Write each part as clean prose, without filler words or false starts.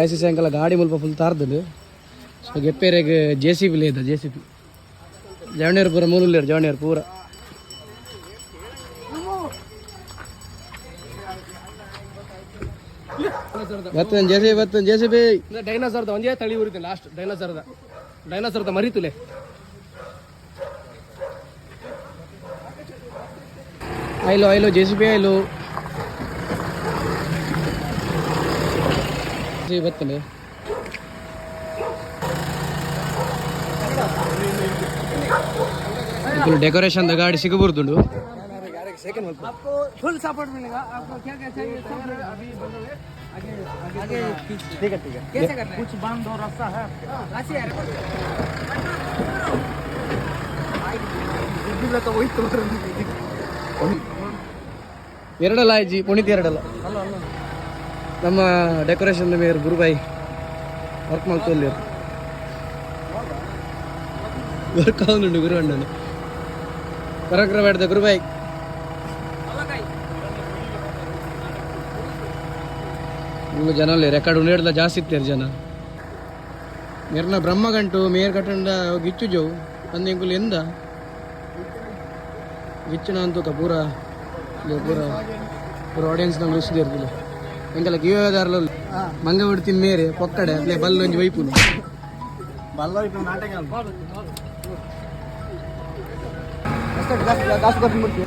ऐसे सायंकाಲ ಗಾಡಿ ಮುಲ್ಪ ಫುಲ್ ತಾರ್ದದು ಸೊ ಗೆಪ್ಪೇರೆಗೆ JCB ಲೇದ JCB ಜವಣೇರು ಪೂರ ಮೂಲುಲ್ಲೇರು ಜವಣೇರು ಪೂರ ಬರ್ತನ್ JCB ಡೈನೋಸಾರ್ದ ಒಂದೇ ತಳಿ ಉರಿತೀನಿ ಲಾಸ್ಟ್ ಡೈನೋಸಾರ್ದ ಮರಿತುಲೆ ಆಯ್ಲು JCB ಆಯ್ಲು ಬರ್ತಲೆ डेकोरेशन गाड़ी सिगबूर्दुंडु फुल सपोर्ट मिलेगा आपको क्या क्या चाहिए अभी आगे ठीक है कैसे करना है कुछ बांध और रास्ता है ऐसे यार इधर तो वही तोड़ ಎರಡಲ್ಲ ಆಯ್ಜಿ ಪುಣಿತ್ ಎರಡಲ್ಲ ನಮ್ಮ ಡೆಕೋರೇಷನ್ ಮೇರ್ ಗುರುಬಾಯಿ ವರ್ಕ್ ಮಾಡ್ತಲ್ಲಿ ವರ್ಕ್ ಆಗುಂಡು ಗುರು ಅಣ್ಣನು ಕರಕ್ರ ಬೇಡ್ದ ಗುರುಬಾಯಿ ನಿಮ್ಗೆ ಜನ ರೆಕಾರ್ಡ್ ಉಂಡೇಡ್ದ ಜಾಸ್ತಿ ಇರ್ತಾರೆ ಜನ ಮೇರ್ನ ಬ್ರಹ್ಮ ಗಂಟು ಮೇರ್ ಕಟ್ಟಂಡ ಗಿಚ್ಚು ಜೋವು ಅಂದ ಇಂಕುಲ್ ಎಂದ ಗಿಚ್ಚುನ ಅಂತೂ ಪೂರ पूरा ऑडियंस नंगे उसी देर दिले इंकला गिवेदारलो मंगे उडतिन मेरे पक्कड़े अट्ले बल्लोंजि वैपुनु बल्लो इप्पु नाटक गास कोटिन मुट्टी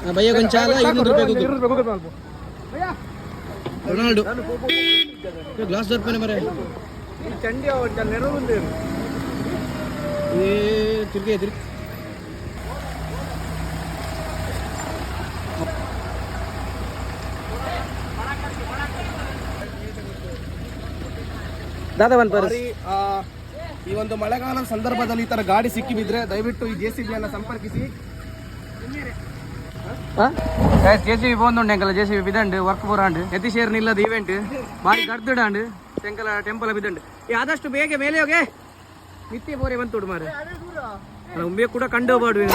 भैया కొంచెం ₹200 रोनाल्डो ग्लास दर्पणे मरे चंडी नेरवुंदी तिरिगे दादा ಈ ಒಂದು ಮಳೆಗಾಲದ ಸಂದರ್ಭದಲ್ಲಿ ಈ ತರ ಗಾಡಿ ಸಿಕ್ಕಿ ಬಿದ್ರೆ ದಯವಿಟ್ಟು ಈ JCB ಅನ್ನು ಸಂಪರ್ಕಿಸಿ JCB ಬಂದುಂಡು ಎಂಕಲ JCB ಬಿದಂಡು ವರ್ಕ್ ಪೂರಾಂಡು ಎತಿಶೇರ್ ನಿಲ್ಲದ ಇವೆಂಟ್ ಬಾರಿ ಗಡ್ದುಡಾಂಡು ಎಂಕಲ ಟೆಂಪಲ್ ಬಿದಂಡು ಆದಷ್ಟು ಬೇಗ ಮೇಲೆ ಹೋಗಿ ನಿತ್ಯ ಬೋರೆ ಬಂತುಡು ಮಾರೆ ಕೂಡ ಕಂಡು ಬಾಡುವೆ